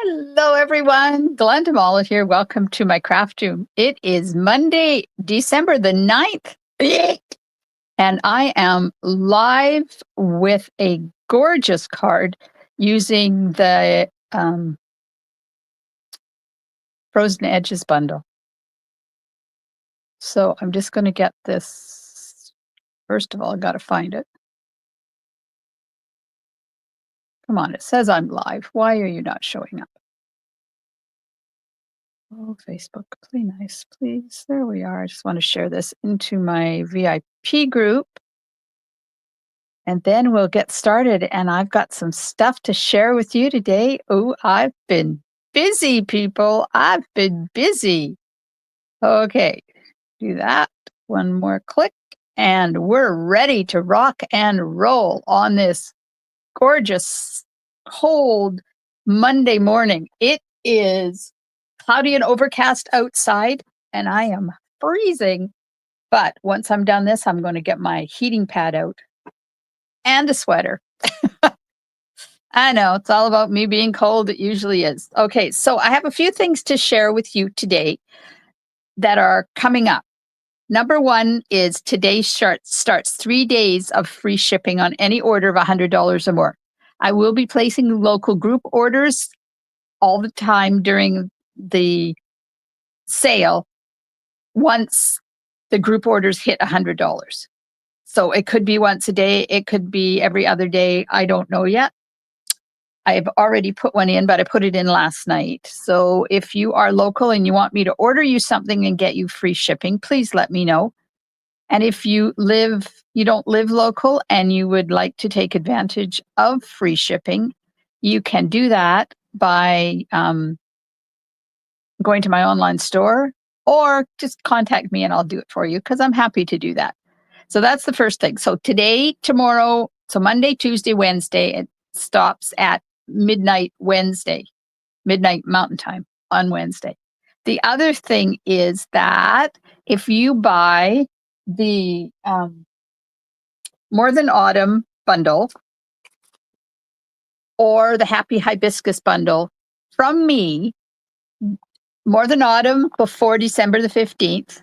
Hello, everyone. Glenda Mollett here. Welcome to my craft room. It is Monday, December the 9th, and I am live with a gorgeous card using the Frozen Edges bundle. So I'm just going to get this. First of all, I got to find it. Come on, it says I'm live. Why are you not showing up? Oh, Facebook, play nice, please. There we are. I just want to share this into my VIP group. And then we'll get started. And I've got some stuff to share with you today. Oh, I've been busy, people. I've been busy. Okay, do that. One more click. And we're ready to rock and roll on this gorgeous, cold Monday morning. It is cloudy and overcast outside, and I am freezing. But once I'm done this, I'm going to get my heating pad out and a sweater. I know, it's all about me being cold. It usually is. Okay, so I have a few things to share with you today that are coming up. Number one is today starts 3 days of free shipping on any order of $100 or more. I will be placing local group orders all the time during the sale once the group orders hit $100. So it could be once a day, it could be every other day. I don't know yet. I've already put one in, but I put it in last night. So if you are local and you want me to order you something and get you free shipping, please let me know. And if you don't live local and you would like to take advantage of free shipping, you can do that by going to my online store or just contact me and I'll do it for you because I'm happy to do that. So that's the first thing. So today, tomorrow, so Monday, Tuesday, Wednesday, it stops at midnight Wednesday, midnight Mountain Time on Wednesday. The other thing is that if you buy the More Than Autumn bundle or the Happy Hibiscus bundle from me, More Than Autumn before December the 15th,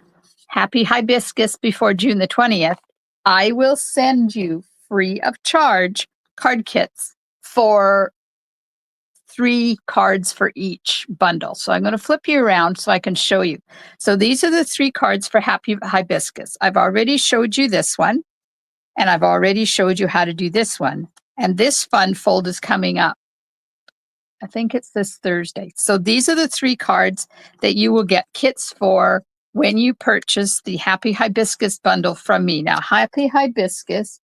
Happy Hibiscus before June the 20th, I will send you free of charge card kits for 3 cards for each bundle. So I'm going to flip you around so I can show you. So these are the 3 cards for Happy Hibiscus. I've already showed you this one, and I've already showed you how to do this one. And this fun fold is coming up. I think it's this Thursday. So these are the 3 cards that you will get kits for when you purchase the Happy Hibiscus bundle from me. Now, Happy Hibiscus,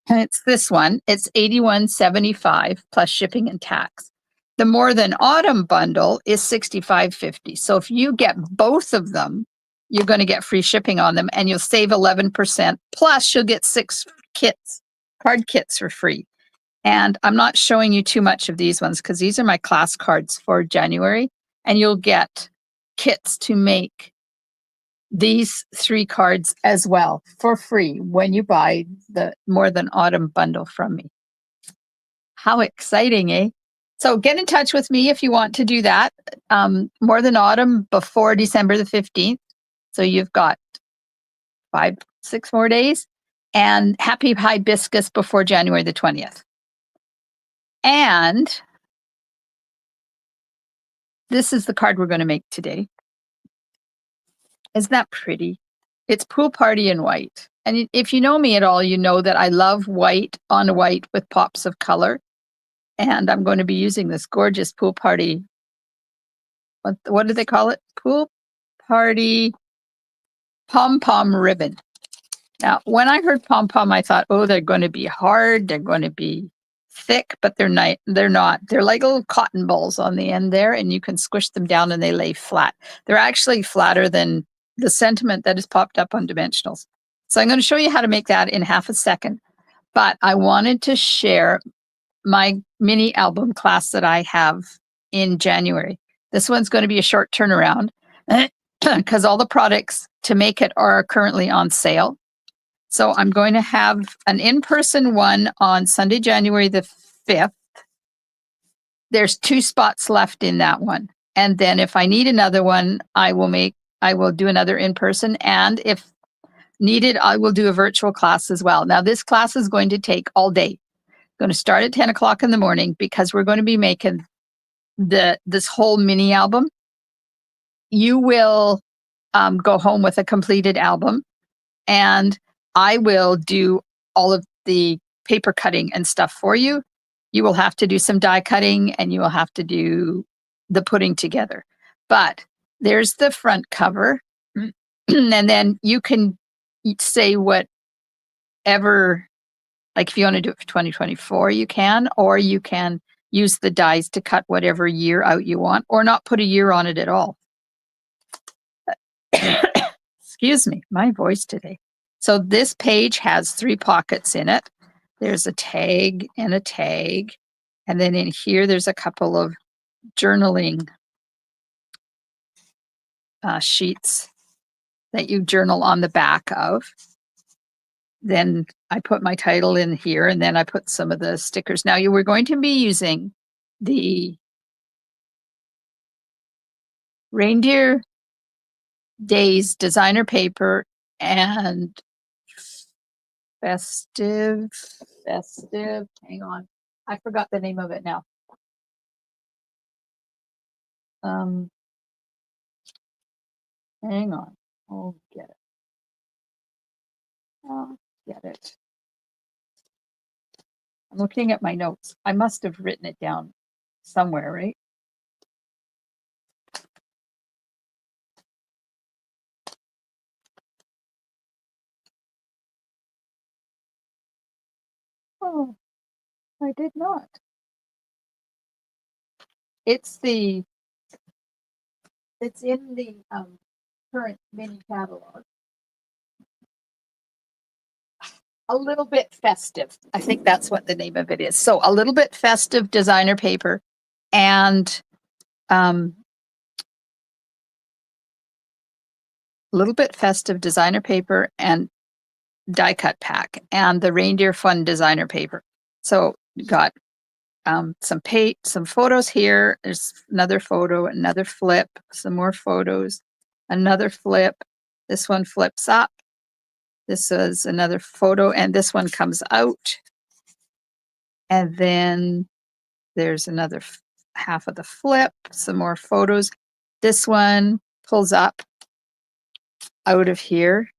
and it's this one. It's $81.75 plus shipping and tax. The More Than Autumn bundle is $65.50. So if you get both of them, you're going to get free shipping on them and you'll save 11%. Plus, you'll get 6 kits, card kits for free. And I'm not showing you too much of these ones because these are my class cards for January. And you'll get kits to make these 3 cards as well for free when you buy the More Than Autumn bundle from me. How exciting, eh? So get in touch with me if you want to do that. More Than Autumn before December the 15th. So you've got 5, 6 more days. And Happy Hibiscus before January the 20th. And this is the card we're going to make today. Isn't that pretty? It's Pool Party in white. And if you know me at all, you know that I love white on white with pops of color. And I'm going to be using this gorgeous Pool Party. What do they call it? Pool Party pom-pom ribbon. Now, when I heard pom-pom, I thought, oh, they're going to be hard. They're going to be thick, but they're not. They're like little cotton balls on the end there, and you can squish them down and they lay flat. They're actually flatter than the sentiment that is popped up on Dimensionals. So I'm going to show you how to make that in half a second. But I wanted to share my mini album class that I have in January. This one's going to be a short turnaround because all the products to make it are currently on sale. So I'm going to have an in-person one on Sunday, January the 5th. there's 2 spots left in that one. And then if I need another one, I will do another in person. And if needed, I will do a virtual class as well. Now, this class is going to take all day. Going to start at 10 o'clock in the morning because we're going to be making this whole mini album. You will go home with a completed album, and I will do all of the paper cutting and stuff for you. You will have to do some die cutting, and you will have to do the putting together. But there's the front cover, and then you can say whatever, like if you want to do it for 2024, you can, or you can use the dies to cut whatever year out you want, or not put a year on it at all. Excuse me, my voice today. So this page has 3 pockets in it. There's a tag, and then in here there's a couple of journaling sheets that you journal on the back of. Then I put my title in here, and then I put some of the stickers. Now, we're going to be using the Reindeer Days designer paper and festive, hang on. I forgot the name of it now. Hang on. I'll get it. I'll get it. I'm looking at my notes. I must have written it down somewhere, right? Oh, I did not. It's in the current mini catalog. A little bit festive. I think that's what the name of it is. So a little bit festive designer paper and a little bit festive designer paper and die cut pack and the Reindeer Fun designer paper. So you got some photos here. There's another photo, another flip, some more photos, another flip. This one flips up. This is another photo, and this one comes out. And then there's another half of the flip, some more photos. This one pulls up out of here.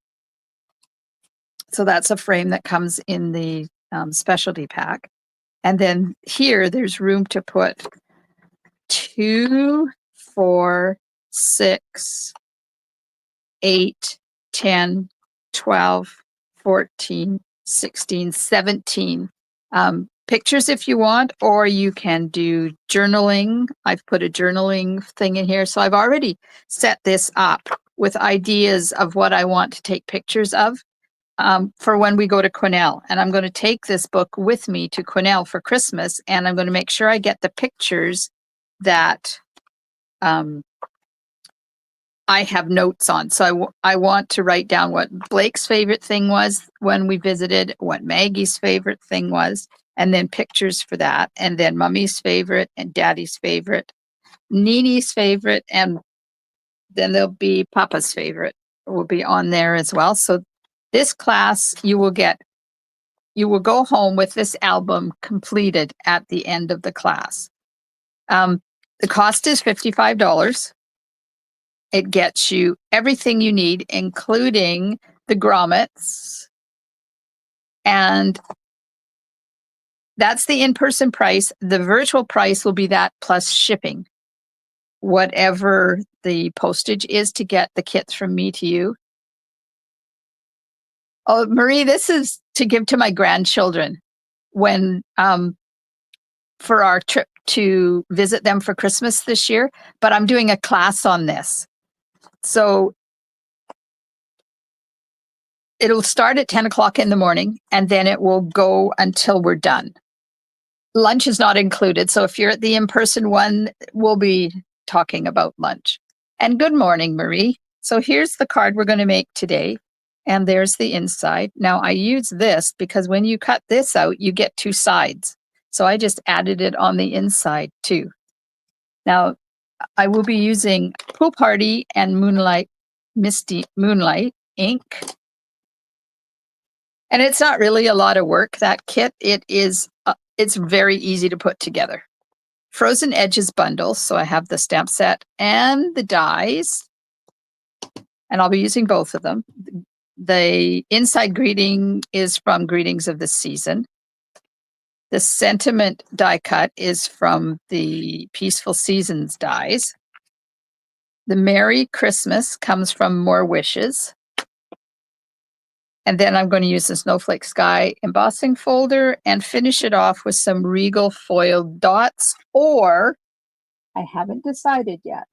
So that's a frame that comes in the specialty pack. And then here, there's room to put 2, 4, 6, 8, 10, 12, 14, 16, 17 pictures if you want, or you can do journaling. I've put a journaling thing in here. So I've already set this up with ideas of what I want to take pictures of for when we go to Quesnel. And I'm going to take this book with me to Quesnel for Christmas, and I'm going to make sure I get the pictures that I have notes on. So I want to write down what Blake's favorite thing was when we visited, what Maggie's favorite thing was, and then pictures for that, and then Mummy's favorite and Daddy's favorite, Nini's favorite, and then there'll be Papa's favorite will be on there as well. So this class, you will go home with this album completed at the end of the class. The cost is $55. It gets you everything you need, including the grommets. And that's the in-person price. The virtual price will be that plus shipping, whatever the postage is to get the kits from me to you. Oh, Marie, this is to give to my grandchildren when for our trip to visit them for Christmas this year, but I'm doing a class on this. So it'll start at 10 o'clock in the morning, and then it will go until we're done. Lunch is not included. So if you're at the in-person one, we'll be talking about lunch. And good morning, Marie. So here's the card we're going to make today. And there's the inside. Now I use this because when you cut this out, you get 2 sides. So I just added it on the inside too. Now I will be using Pool Party and Misty Moonlight ink. And it's not really a lot of work, that kit. It's very easy to put together. Frozen Edges bundle. So I have the stamp set and the dies, and I'll be using both of them. The inside greeting is from Greetings of the Season. The sentiment die cut is from the Peaceful Seasons dies. The Merry Christmas comes from More Wishes. And then I'm going to use the Snowflake Sky embossing folder and finish it off with some Regal foiled dots, or I haven't decided yet,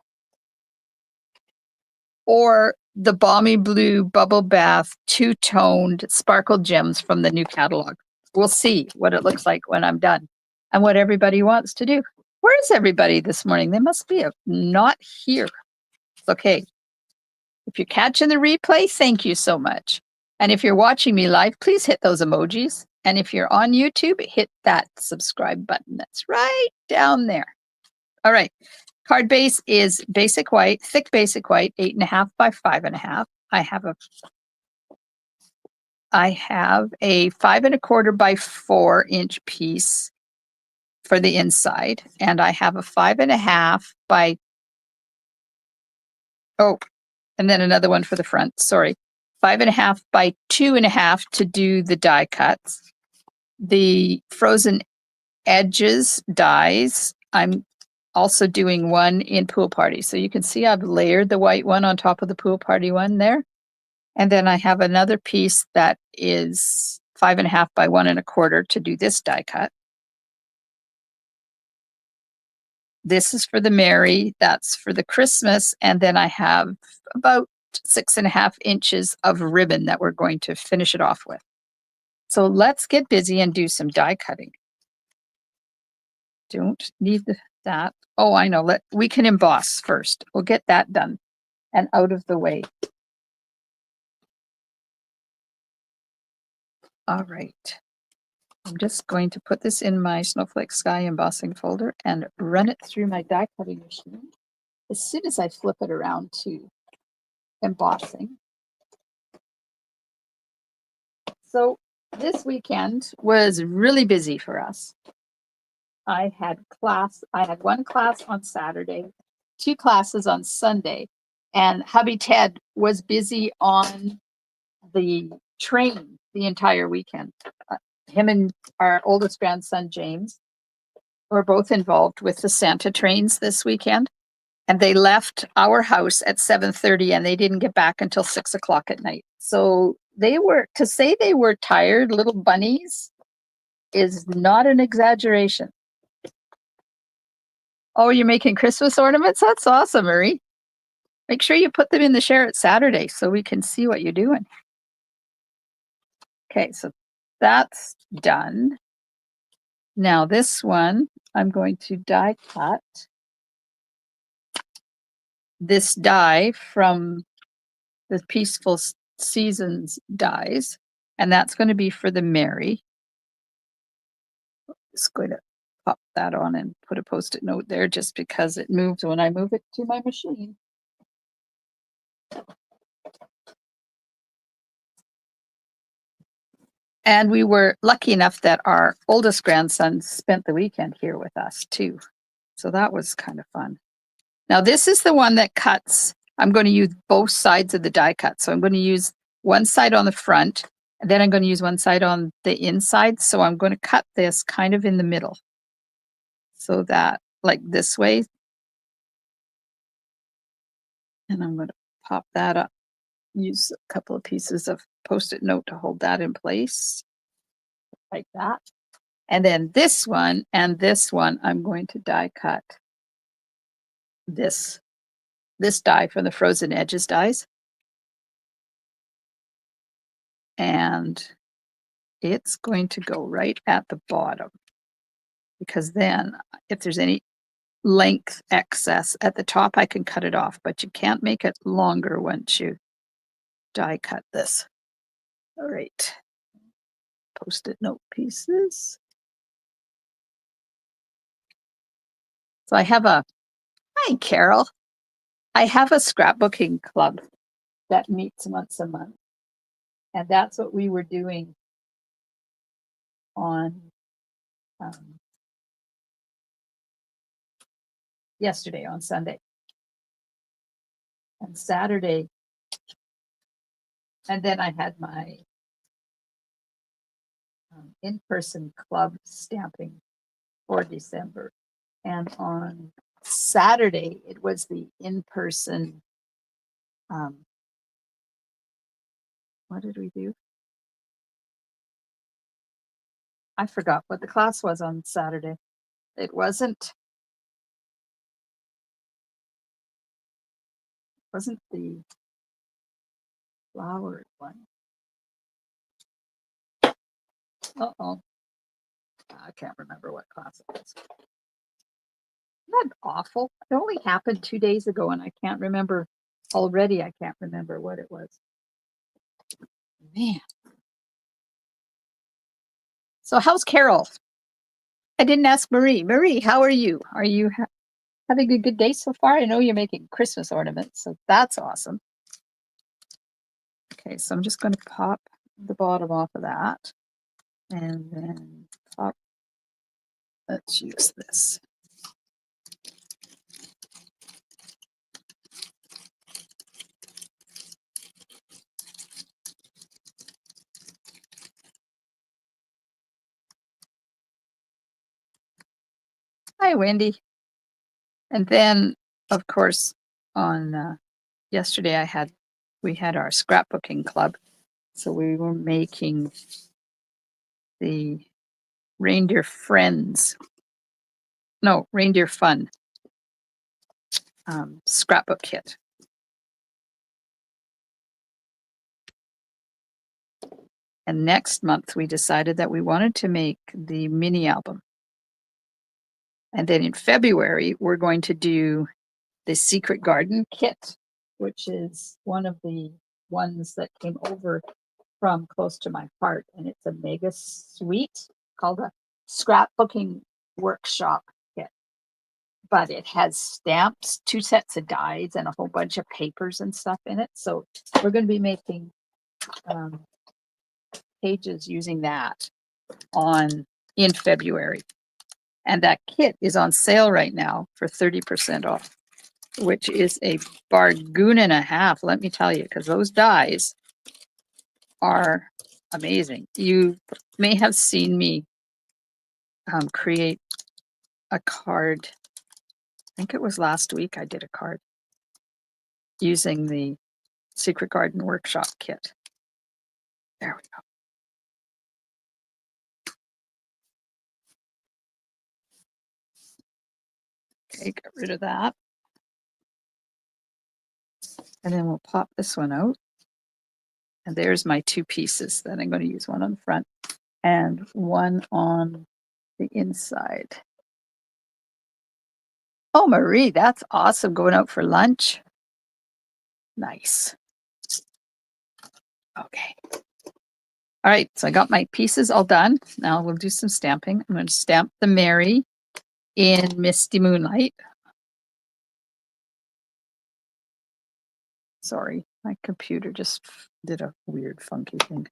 or the Balmy Blue Bubble Bath two-toned sparkle gems from the new catalog. We'll see what it looks like when I'm done and what everybody wants to do. Where is everybody this morning? They must be not here. It's okay. If you're catching the replay, thank you so much. And if you're watching me live, please hit those emojis. And if you're on YouTube, hit that subscribe button. That's right down there. All right. Card base is basic white, thick basic white, 8.5 by 5.5. I have a 5.25 by 4-inch piece for the inside, and I have a 5.5 by, and then another one for the front. Sorry, 5.5 by 2.5 to do the die cuts. The Frozen Edges dies, I'm also doing one in Pool Party. So you can see I've layered the white one on top of the Pool Party one there. And then I have another piece that is 5.5 by 1.25 to do this die cut. This is for the Merry, that's for the Christmas. And then I have about 6.5 inches of ribbon that we're going to finish it off with. So let's get busy and do some die cutting. Don't need that. Oh, I know. We can emboss first. We'll get that done and out of the way. All right. I'm just going to put this in my Snowflake Sky embossing folder and run it through my die cutting machine as soon as I flip it around to embossing. So this weekend was really busy for us. I had one class on Saturday, 2 classes on Sunday, and hubby Ted was busy on the train the entire weekend. Him and our oldest grandson, James, were both involved with the Santa trains this weekend. And they left our house at 7:30 and they didn't get back until 6 o'clock at night. So to say they were tired little bunnies is not an exaggeration. Oh, you're making Christmas ornaments? That's awesome, Marie. Make sure you put them in the Share It Saturday so we can see what you're doing. Okay, so that's done. Now this one, I'm going to die cut this die from the Peaceful Seasons dies, and that's going to be for the Merry. Just going to pop that on and put a Post-it note there just because it moves when I move it to my machine. And we were lucky enough that our oldest grandson spent the weekend here with us too. So that was kind of fun. Now this is the one that cuts. I'm going to use both sides of the die cut. So I'm going to use one side on the front, and then I'm going to use one side on the inside. So I'm going to cut this kind of in the middle. So that, like this way. And I'm going to pop that up. Use a couple of pieces of Post-it note to hold that in place. Like that. And then this one and this one, I'm going to die cut this die from the Frozen Edges dies. And it's going to go right at the bottom, because then if there's any length excess at the top, I can cut it off, but you can't make it longer once you die cut this. All right. Post-it note pieces. So hi, Carol. I have a scrapbooking club that meets once a month. And that's what we were doing on yesterday, on Sunday. And Saturday, and then I had my in-person club stamping for December. And on Saturday, it was the in-person, what did we do? I forgot what the class was on Saturday. It wasn't the flower one. Uh-oh. I can't remember what class it was. Isn't that awful? It only happened 2 days ago and I can't remember already. I can't remember what it was. Man. So how's Carol? I didn't ask Marie. Marie, how are you? Are you having a good day so far? I know you're making Christmas ornaments, so that's awesome. Okay, so I'm just going to pop the bottom off of that. And then pop, let's use this. Hi, Wendy. And then, of course, on yesterday we had our scrapbooking club. So we were making the Reindeer Fun scrapbook kit. And next month we decided that we wanted to make the mini album. And then in February, we're going to do the Secret Garden kit, which is one of the ones that came over from Close to My Heart. And it's a mega suite called a scrapbooking workshop kit. But it has stamps, 2 sets of dies, and a whole bunch of papers and stuff in it. So we're going to be making pages using that in February. And that kit is on sale right now for 30% off, which is a bargain and a half, let me tell you, because those dies are amazing. You may have seen me create a card. I think it was last week I did a card using the Secret Garden Workshop kit. There we go. Okay, get rid of that. And then we'll pop this one out. And there's my 2 pieces that I'm going to use, one on the front and one on the inside. Oh, Marie, that's awesome. Going out for lunch. Nice. Okay. All right, so I got my pieces all done. Now we'll do some stamping. I'm going to stamp the Mary in Misty Moonlight. Sorry, my computer just did a weird, funky thing.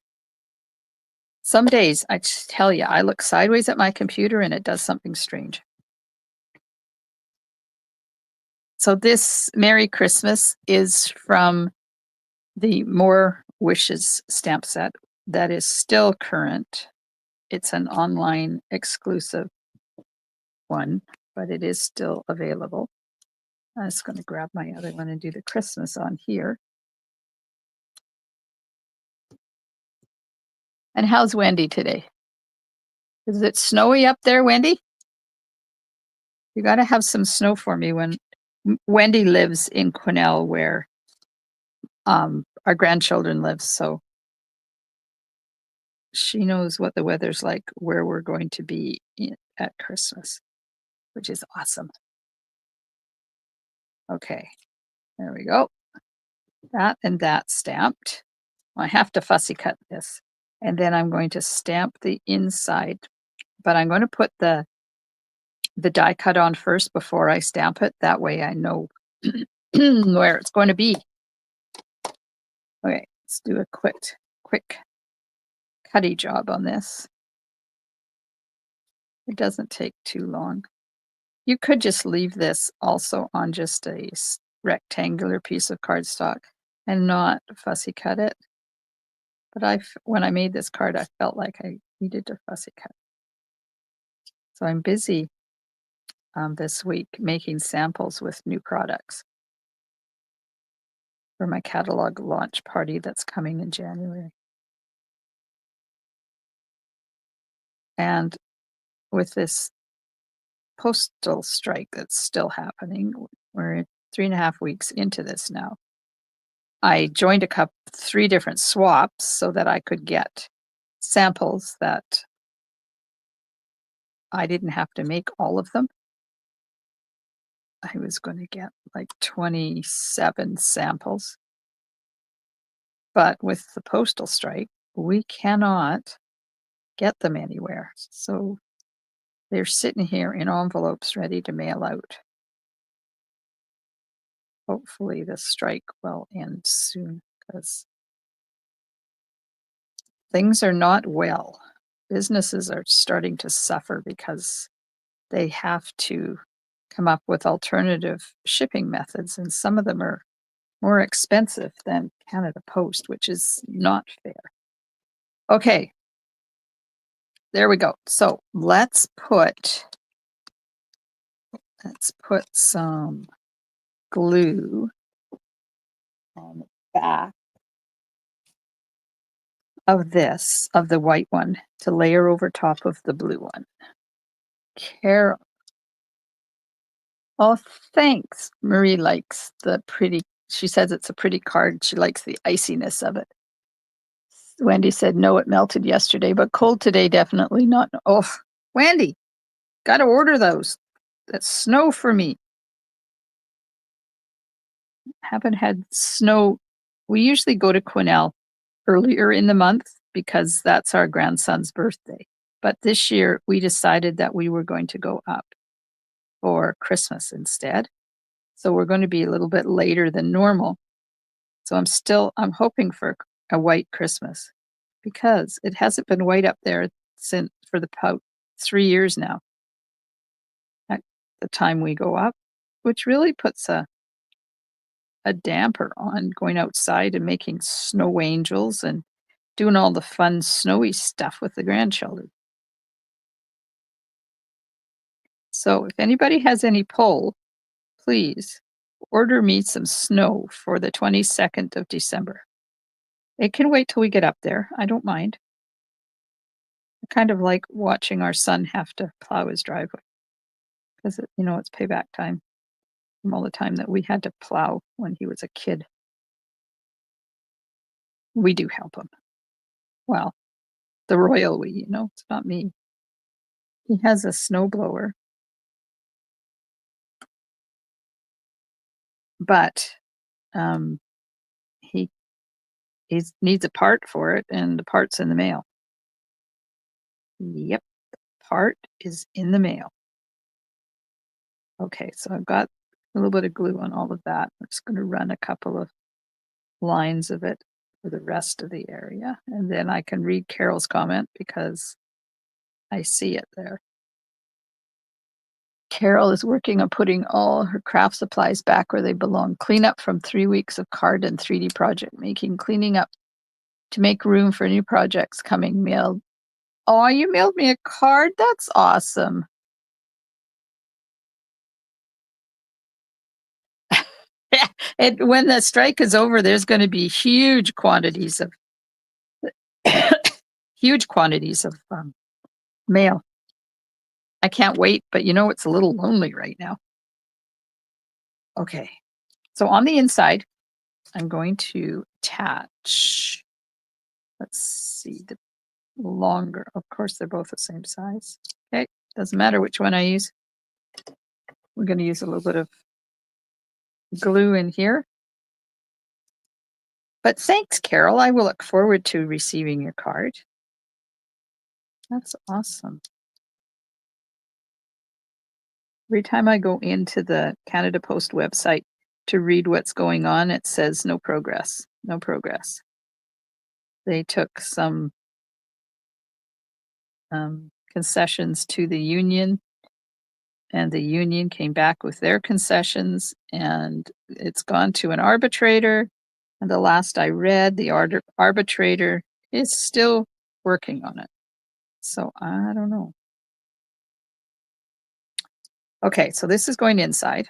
Some days, I just tell you, I look sideways at my computer and it does something strange. So this Merry Christmas is from the More Wishes stamp set that is still current. It's an online exclusive one, but it is still available. I'm just going to grab my other one and do the Christmas on here. And how's Wendy today? Is it snowy up there, Wendy? You got to have some snow for me. When Wendy lives in Quesnel, where our grandchildren live, so she knows what the weather's like where we're going to be at Christmas, which is awesome. Okay, there we go. That and that stamped. I have to fussy cut this. And then I'm going to stamp the inside, but I'm going to put the the die cut on first before I stamp it. That way I know where it's going to be. Okay, let's do a quick cutty job on this. It doesn't take too long. You could just leave this also on just a rectangular piece of cardstock and not fussy cut it. But when I made this card, I felt like I needed to fussy cut. So I'm busy this week making samples with new products for my catalog launch party that's coming in January. And with this postal strike that's still happening, we're 3.5 weeks into this now. I joined 3 different swaps so that I could get samples that I didn't have to make all of them. I was going to get like 27 samples. But with the postal strike, we cannot get them anywhere. So they're sitting here in envelopes ready to mail out. Hopefully the strike will end soon because things are not well. Businesses are starting to suffer because they have to come up with alternative shipping methods, and some of them are more expensive than Canada Post, which is not fair. Okay, there we go. So let's put some glue on the back of the white one, to layer over top of the blue one. Carol. Oh, thanks. Marie likes she says it's a pretty card. She likes the iciness of it. Wendy said, no, it melted yesterday, but cold today, definitely not. Oh, Wendy, got to order those. That's snow for me. Haven't had snow. We usually go to Quesnel earlier in the month because that's our grandson's birthday. But this year we decided that we were going to go up for Christmas instead. So we're going to be a little bit later than normal. So I'm hoping for a white Christmas because it hasn't been white up there for about 3 years now at the time we go up, which really puts a damper on going outside and making snow angels and doing all the fun snowy stuff with the grandchildren. So if anybody has any pull, please order me some snow for the 22nd of December. It can wait till we get up there. I don't mind. I kind of like watching our son have to plow his driveway because it's payback time from all the time that we had to plow when he was a kid. We do help him. Well, the royal we, it's not me. He has a snowblower, but he needs a part for it, and the part's in the mail. Yep, the part is in the mail. Okay, so I've got a little bit of glue on all of that. I'm just going to run a couple of lines of it for the rest of the area, and then I can read Carol's comment because I see it there. Carol is working on putting all her craft supplies back where they belong. Clean up from 3 weeks of card and 3D project making. Cleaning up to make room for new projects coming. Mailed. Oh, you mailed me a card? That's awesome. When the strike is over, there's going to be huge quantities of mail. I can't wait, but it's a little lonely right now. Okay, so on the inside, I'm going to attach, let's see, the longer. Of course, they're both the same size. Okay, doesn't matter which one I use. We're going to use a little bit of glue in here. But thanks, Carol. I will look forward to receiving your card. That's awesome. Every time I go into the Canada Post website to read what's going on, it says no progress, no progress. They took some concessions to the union, and the union came back with their concessions, and it's gone to an arbitrator. And the last I read, the arbitrator is still working on it. So I don't know. Okay, so this is going inside.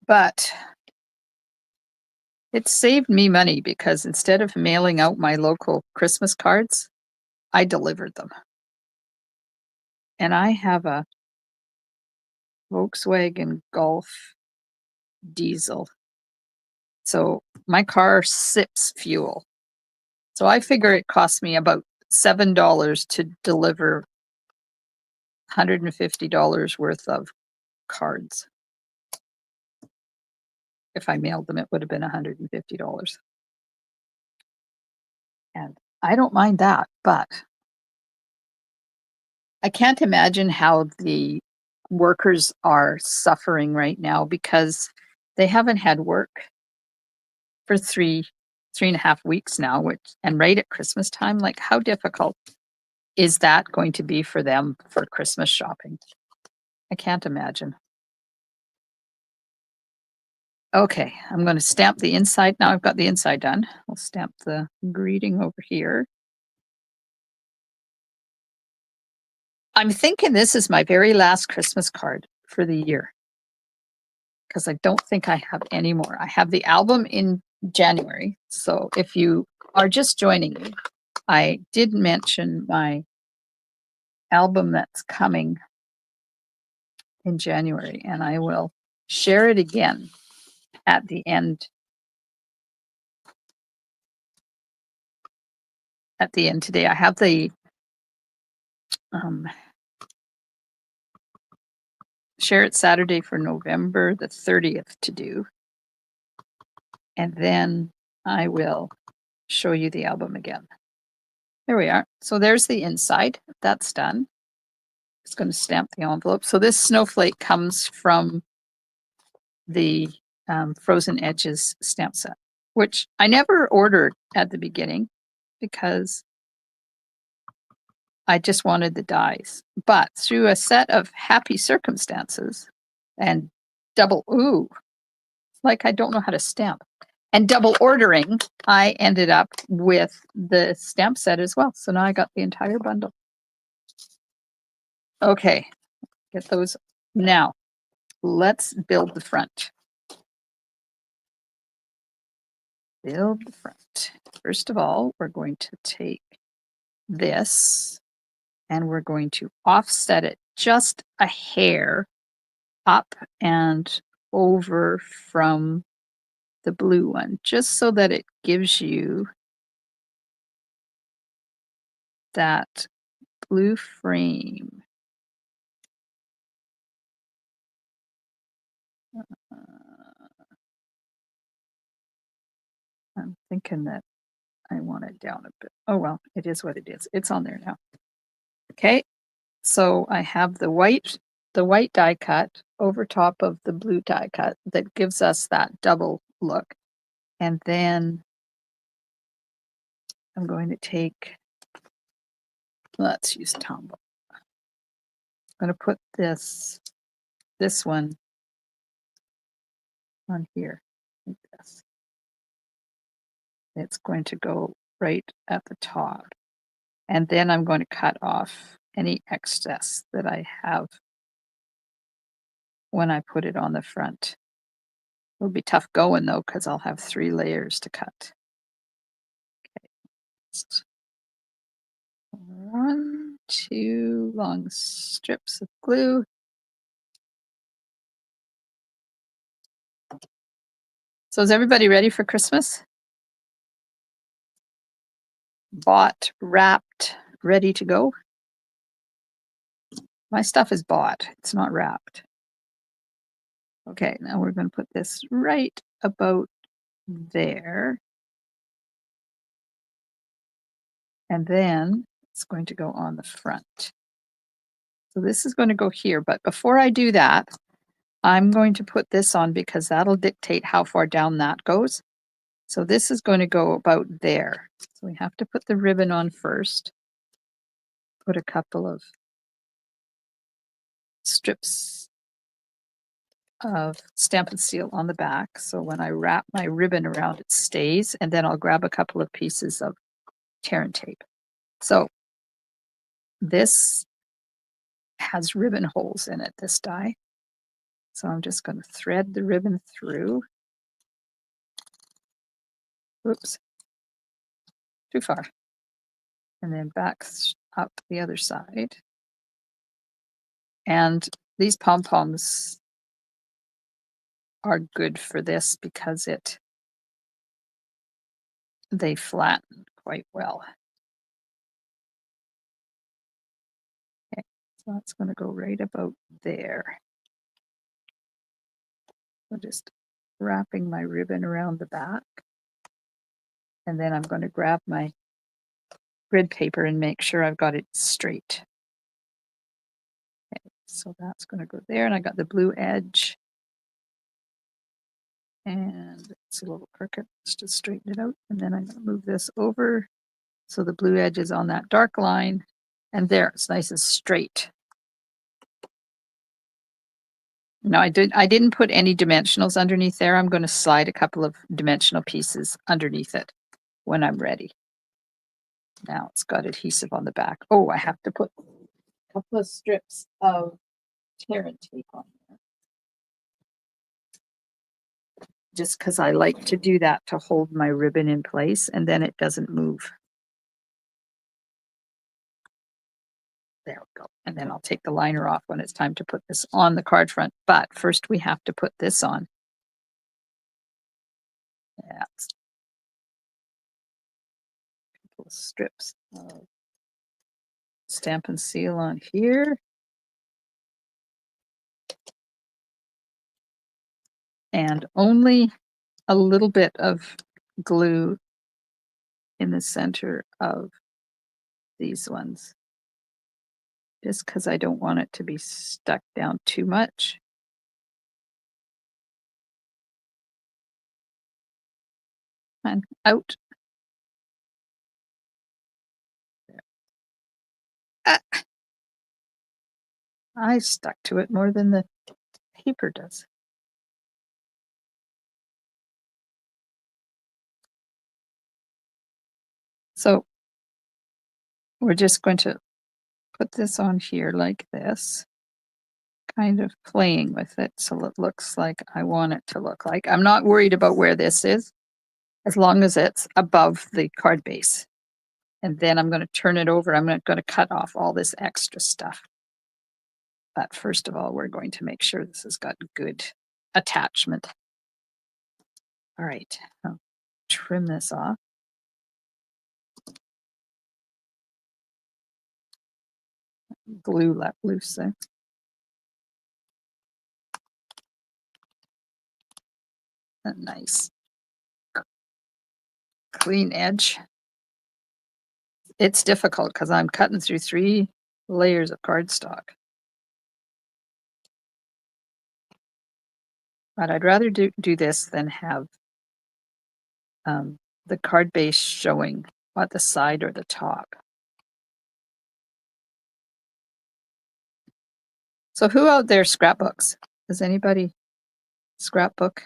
But it saved me money because instead of mailing out my local Christmas cards, I delivered them. And I have a Volkswagen Golf diesel. So my car sips fuel. So I figure it costs me about $7 to deliver $150 worth of cards. If I mailed them, it would have been $150. And I don't mind that, but I can't imagine how the workers are suffering right now because they haven't had work for 3.5 weeks now, and right at Christmas time, like how difficult is that going to be for them for Christmas shopping? I can't imagine. Okay, I'm going to stamp the inside. Now I've got the inside done. I'll stamp the greeting over here. I'm thinking this is my very last Christmas card for the year because I don't think I have any more. I have the album in January. So if you are just joining me, I did mention my album that's coming in January, and I will share it again at the end. At the end today, I have the share it Saturday for November the 30th to do. And then I will show you the album again. There we are. So there's the inside. That's done. Just going to stamp the envelope. So this snowflake comes from the Frozen Edges stamp set, which I never ordered at the beginning because I just wanted the dies. But through a set of happy circumstances and like I don't know how to stamp, and double ordering, I ended up with the stamp set as well. So now I got the entire bundle. Okay, get those. Now, let's build the front. Build the front. First of all, we're going to take this and we're going to offset it just a hair up and over from the blue one, just so that it gives you that blue frame. I'm thinking that I want it down a bit. Oh, well, it is what it is. It's on there now. Okay, so I have the white die cut over top of the blue die cut that gives us that double look. And then I'm going to take, let's use Tombow. I'm going to put this one on here like this. It's going to go right at the top. And then I'm going to cut off any excess that I have when I put it on the front. It'll be tough going though, because I'll have 3 layers to cut. Okay. Just 1, 2 long strips of glue. So is everybody ready for Christmas? Bought, wrapped, ready to go? My stuff is bought, it's not wrapped. Okay, now we're going to put this right about there. And then it's going to go on the front. So this is going to go here, but before I do that, I'm going to put this on because that'll dictate how far down that goes. So this is going to go about there. So we have to put the ribbon on first. Put a couple of strips of Stampin' Seal on the back. So when I wrap my ribbon around, it stays, and then I'll grab a couple of pieces of tear and tape. So this has ribbon holes in it, this die. So I'm just going to thread the ribbon through. Oops, too far. And then back up the other side. And these pom-poms are good for this because they flatten quite well. Okay, so that's going to go right about there. So just wrapping my ribbon around the back. And then I'm going to grab my grid paper and make sure I've got it straight. Okay, so that's going to go there, and I got the blue edge. And it's a little crooked. Let's just straighten it out. And then I'm going to move this over so the blue edge is on that dark line. And there, it's nice and straight. No, I didn't put any dimensionals underneath there. I'm going to slide a couple of dimensional pieces underneath it when I'm ready. Now it's got adhesive on the back. Oh, I have to put a couple of strips of tear and tape on there. Just because I like to do that to hold my ribbon in place, and then it doesn't move. There we go. And then I'll take the liner off when it's time to put this on the card front. But first we have to put this on. That's a couple of strips of Stampin' Seal on here. And only a little bit of glue in the center of these ones. Just because I don't want it to be stuck down too much. And out. I stuck to it more than the paper does. So we're just going to put this on here like this, kind of playing with it so it looks like I want it to look like. I'm not worried about where this is, as long as it's above the card base. And then I'm going to turn it over. I'm going to cut off all this extra stuff. But first of all, we're going to make sure this has got good attachment. All right, I'll trim this off. Glue let loose there. A nice clean edge. It's difficult because I'm cutting through 3 layers of cardstock. But I'd rather do this than have the card base showing at the side or the top. So who out there scrapbooks? Does anybody scrapbook?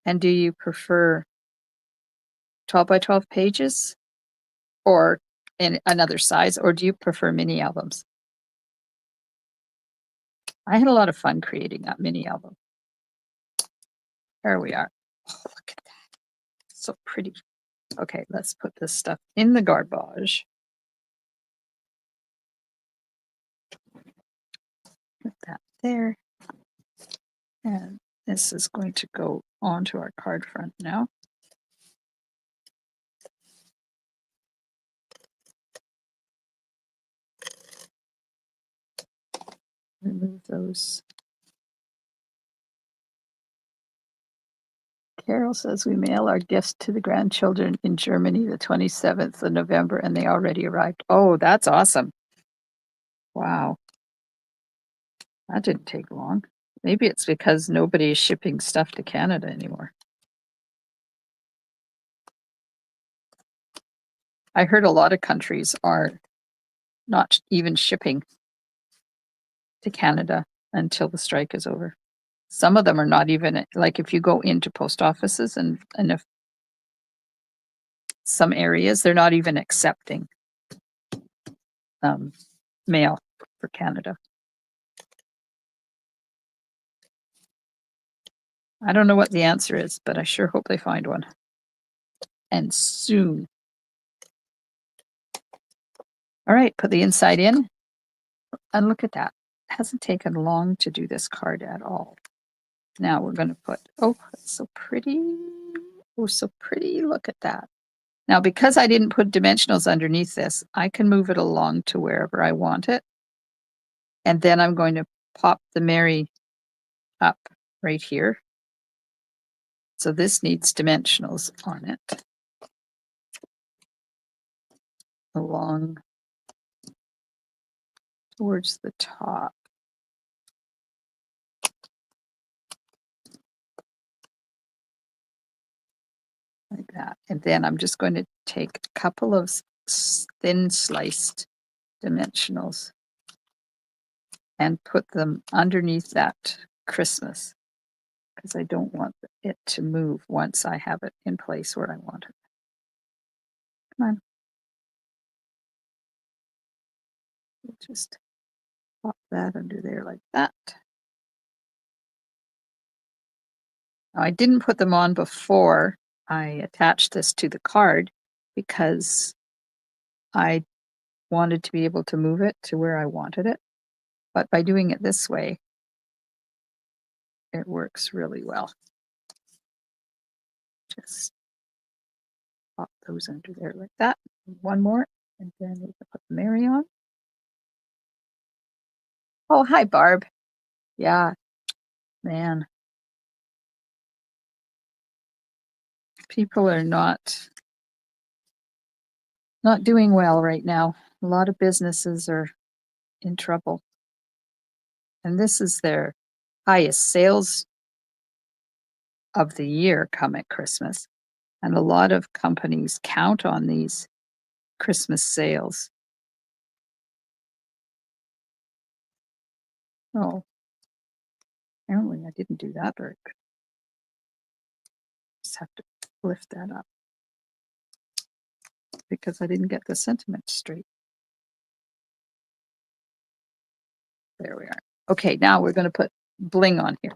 And do you prefer 12 by 12 pages or in another size, or do you prefer mini albums? I had a lot of fun creating that mini album. There we are. Oh, look at that. So pretty. Okay, let's put this stuff in the garbage. Put that there. And this is going to go onto our card front now. Remove those. Carol says we mail our gifts to the grandchildren in Germany the 27th of November, and they already arrived. Oh, that's awesome. Wow. That didn't take long. Maybe it's because nobody is shipping stuff to Canada anymore. I heard a lot of countries are not even shipping to Canada until the strike is over. Some of them are not even, like if you go into post offices and if some areas, they're not even accepting mail for Canada. I don't know what the answer is, but I sure hope they find one. And soon. All right, put the inside in. And look at that. It hasn't taken long to do this card at all. Now we're going to put, oh, it's so pretty. Oh, so pretty. Look at that. Now, because I didn't put dimensionals underneath this, I can move it along to wherever I want it. And then I'm going to pop the Mary up right here. So this needs dimensionals on it. Along towards the top. Like that. And then I'm just going to take a couple of thin sliced dimensionals and put them underneath that Christmas, because I don't want it to move once I have it in place where I want it. Come on. We'll just pop that under there like that. Now, I didn't put them on before I attached this to the card because I wanted to be able to move it to where I wanted it. But by doing it this way, it works really well. Just pop those under there like that. One more, and then we can put Mary on. Oh, hi, Barb. Yeah, man. People are not doing well right now. A lot of businesses are in trouble. And this is their highest sales of the year come at Christmas. And a lot of companies count on these Christmas sales. Oh, apparently I didn't do that very good. Just have to lift that up because I didn't get the sentiment straight. There we are. Okay, now we're going to put bling on here.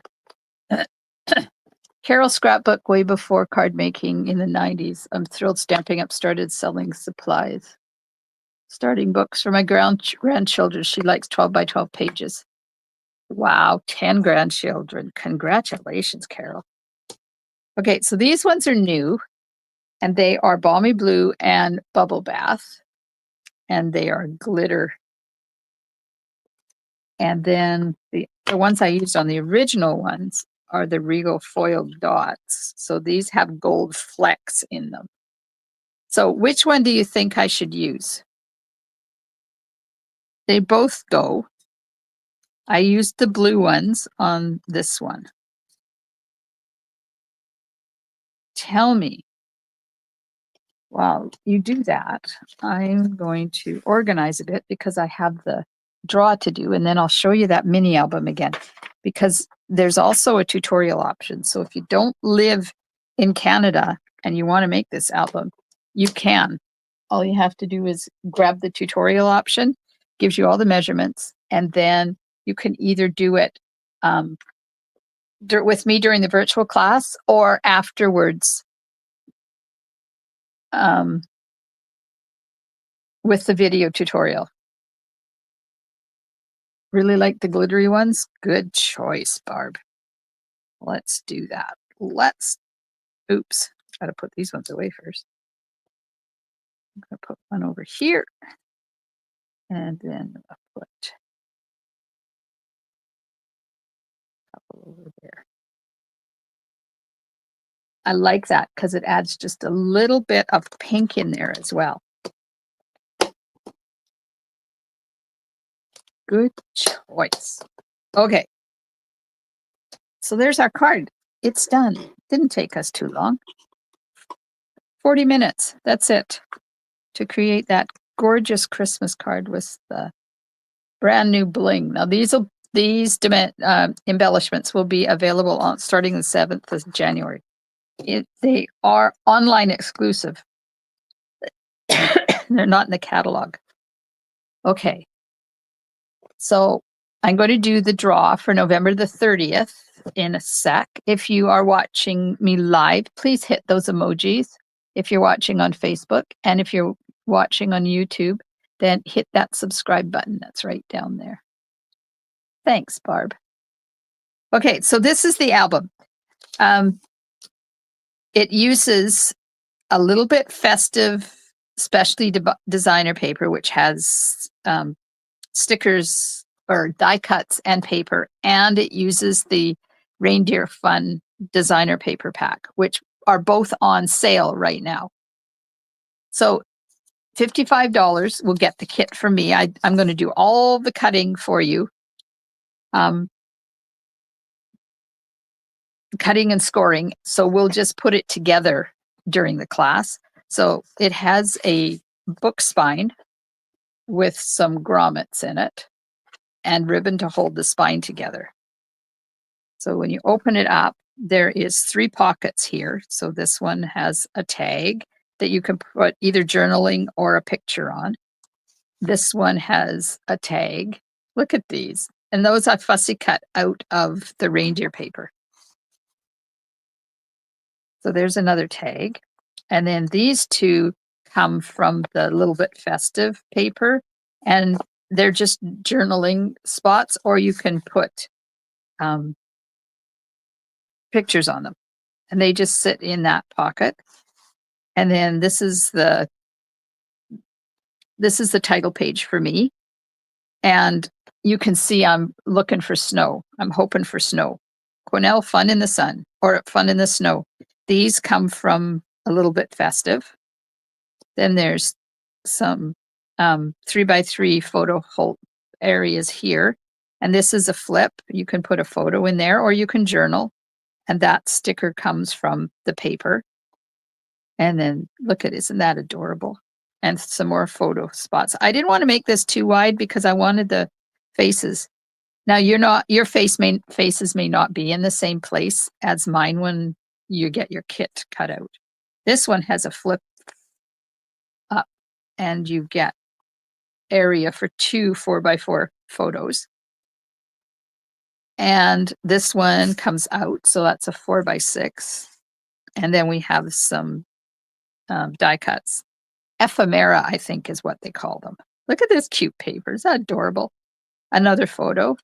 Carol scrapbook way before card making in the 90s. I'm thrilled Stampin' Up! Started selling supplies. Starting books for my grandchildren. She likes 12 by 12 pages. Wow, 10 grandchildren. Congratulations, Carol. Okay, so these ones are new, and they are Balmy Blue and Bubble Bath, and they are glitter. And then the ones I used on the original ones are the Regal foiled dots. So these have gold flecks in them. So which one do you think I should use? They both go. I used the blue ones on this one. Tell me. While you do that, I'm going to organize a bit because I have the draw to do, and then I'll show you that mini album again because there's also a tutorial option. So if you don't live in Canada and you want to make this album, you can. All you have to do is grab the tutorial option, gives you all the measurements, and then you can either do it with me during the virtual class or afterwards with the video tutorial. Really like the glittery ones? Good choice, Barb. Let's do that. Oops, gotta put these ones away first. I'm gonna put one over here. And then I'll put a couple over there. I like that because it adds just a little bit of pink in there as well. Good choice. Okay. So there's our card. It's done. Didn't take us too long. 40 minutes. That's it to create that gorgeous Christmas card with the brand new bling. Now these embellishments will be available on starting the 7th of January. They are online exclusive. They're not in the catalog. Okay. So I'm going to do the draw for November the 30th in a sec. If you are watching me live, please hit those emojis. If you're watching on Facebook, and if you're watching on YouTube, then hit that subscribe button. That's right down there. Thanks, Barb. Okay, so this is the album. It uses a little bit festive, specialty designer paper, which has stickers or die cuts and paper, and it uses the Reindeer Fun designer paper pack, which are both on sale right now. So $55 will get the kit from me. I'm going to do all the cutting for you. Cutting and scoring. So we'll just put it together during the class. So it has a book spine with some grommets in it and ribbon to hold the spine together. So when you open it up, there is 3 pockets here. So this one has a tag that you can put either journaling or a picture on. This one has a tag. Look at these. And those I fussy cut out of the reindeer paper. So there's another tag. And then these 2 come from the little bit festive paper, and they're just journaling spots, or you can put pictures on them, and they just sit in that pocket. And then this is the title page for me. And you can see I'm looking for snow. I'm hoping for snow. Cornell Fun in the Sun or Fun in the Snow. These come from a little bit festive. Then there's some 3x3 photo areas here. And this is a flip. You can put a photo in there, or you can journal. And that sticker comes from the paper. And then look at, isn't that adorable? And some more photo spots. I didn't want to make this too wide because I wanted the faces. Now your faces may not be in the same place as mine when you get your kit cut out. This one has a flip up, and you get area for 2 4x4 photos. And this one comes out, so that's a 4x6. And then we have some die cuts. Ephemera, I think, is what they call them. Look at this cute paper. Is that adorable? Another photo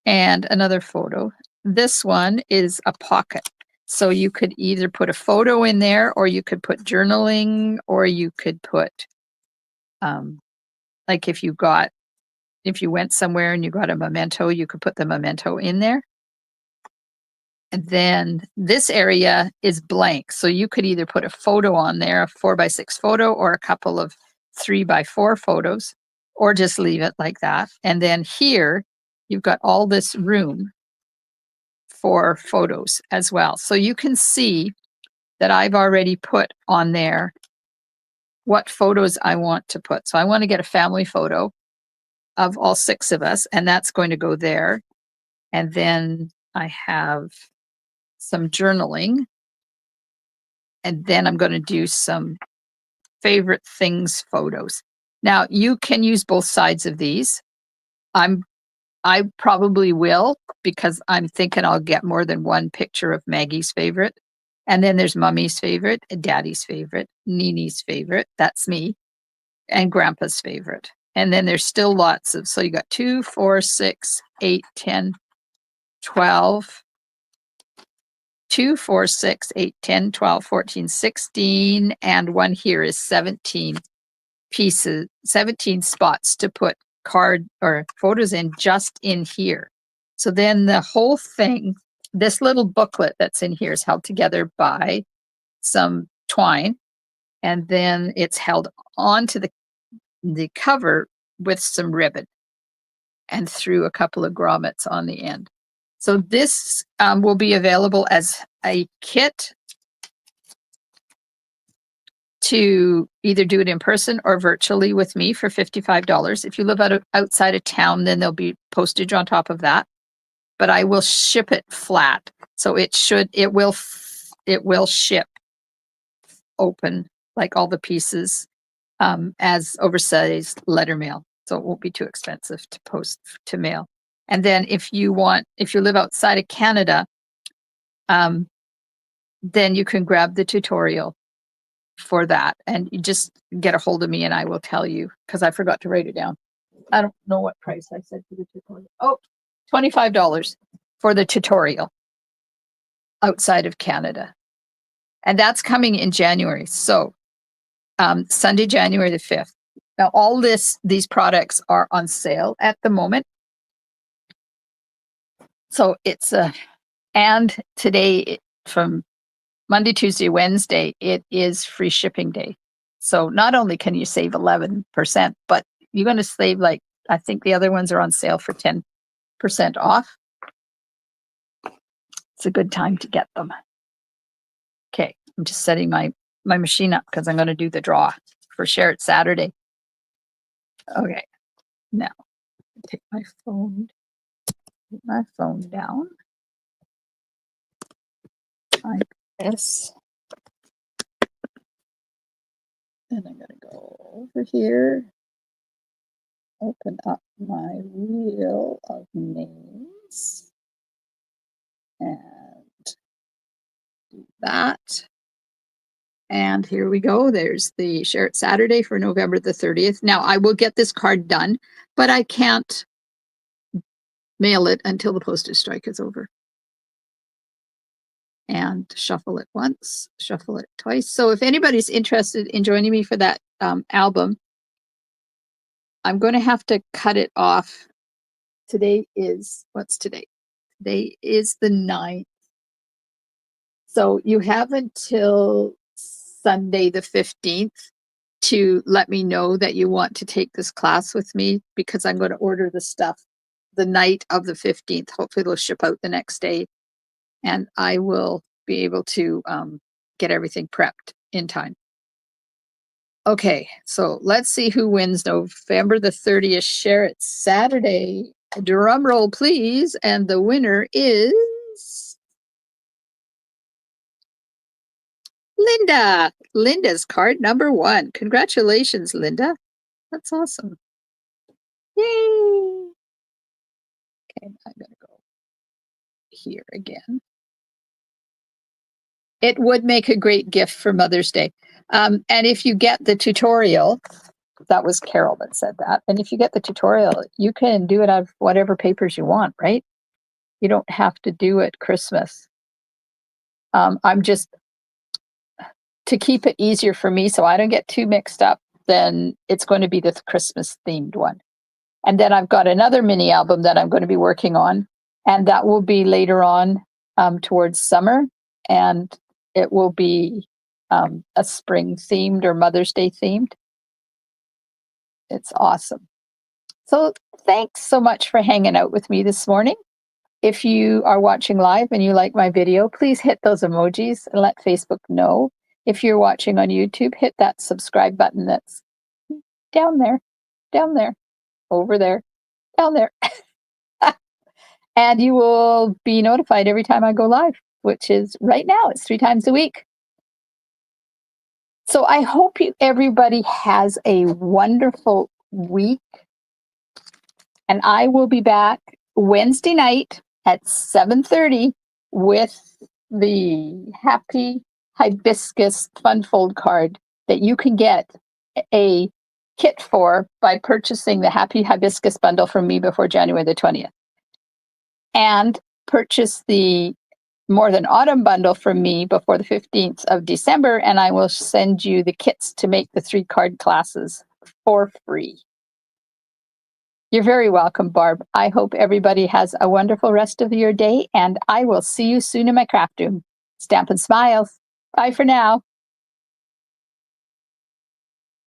and another photo. This one is a pocket. So you could either put a photo in there, or you could put journaling, or you could put, like if you went somewhere and you got a memento, you could put the memento in there. And then this area is blank. So you could either put a photo on there, a 4x6 photo, or a couple of 3x4 photos, or just leave it like that. And then here, you've got all this room for photos as well. So you can see that I've already put on there what photos I want to put. So I want to get a family photo of all 6 of us, and that's going to go there. And then I have some journaling, and then I'm going to do some favorite things photos. Now you can use both sides of these. I probably will, because I'm thinking I'll get more than one picture of Maggie's favorite. And then there's Mummy's favorite, Daddy's favorite, Nini's favorite, that's me, and Grandpa's favorite. And then there's still lots of, so you got 2, 4, 6, 8, 10, 12, 2, 4, 6, 8, 10, 12, 14, 16, and one here is 17 pieces, 17 spots to put card or photos in, just in here. So then the whole thing, this little booklet that's in here, is held together by some twine, and then it's held onto the cover with some ribbon. and threw a couple of grommets on the end. So this will be available as a kit to either do it in person or virtually with me for $55. If you live outside of town, then there'll be postage on top of that. But I will ship it flat, so it will ship open, like all the pieces, as oversized letter mail. So it won't be too expensive to post to mail. And then if you live outside of Canada, then you can grab the tutorial for that, and you just get a hold of me and I will tell you, because I forgot to write it down. I don't know what price I said for the tutorial. Oh, $25 for the tutorial outside of Canada. And that's coming in January. So Sunday, January the 5th. Now, all these products are on sale at the moment. So it's and today from Monday, Tuesday, Wednesday, it is free shipping day. So not only can you save 11%, but you're going to save, like, I think the other ones are on sale for 10% off. It's a good time to get them. Okay, I'm just setting my machine up because I'm going to do the draw for Share It Saturday. Okay, now take my phone down. Like this. And I'm going to go over here, open up my wheel of names, and do that. And here we go. There's the Share It Saturday for November the 30th. Now, I will get this card done, but I can't mail it until the postage strike is over. And shuffle it once, shuffle it twice. So if anybody's interested in joining me for that album, I'm going to have to cut it off. What's today? Today is the 9th. So you have until Sunday the 15th to let me know that you want to take this class with me, because I'm going to order the stuff the night of the 15th. Hopefully it'll ship out the next day, and I will be able to get everything prepped in time. Okay, so let's see who wins November the 30th Share It Saturday. Drum roll, please. And the winner is Linda. Linda's card number 1. Congratulations, Linda. That's awesome. Yay. Okay, I'm going to go here again. It would make a great gift for Mother's Day. And if you get the tutorial, that was Carol that said that. And if you get the tutorial, you can do it out of whatever papers you want, right? You don't have to do it Christmas. I'm just, to keep it easier for me so I don't get too mixed up, then it's going to be the Christmas themed one. And then I've got another mini album that I'm going to be working on, and that will be later on towards summer. And it will be a spring themed or Mother's Day themed. It's awesome. So thanks so much for hanging out with me this morning. If you are watching live and you like my video, please hit those emojis and let Facebook know. If you're watching on YouTube, hit that subscribe button that's down there, over there, down there. And you will be notified every time I go live, which is right now. It's 3 times a week. So I hope everybody has a wonderful week. And I will be back Wednesday night at 7:30 with the Happy Hibiscus Fun Fold card that you can get a kit for by purchasing the Happy Hibiscus bundle from me before January the 20th. And purchase the More Than Autumn bundle from me before the 15th of December, and I will send you the kits to make the 3 card classes for free. You're very welcome, Barb. I hope everybody has a wonderful rest of your day, and I will see you soon in my craft room. Stampin' Smiles. Bye for now.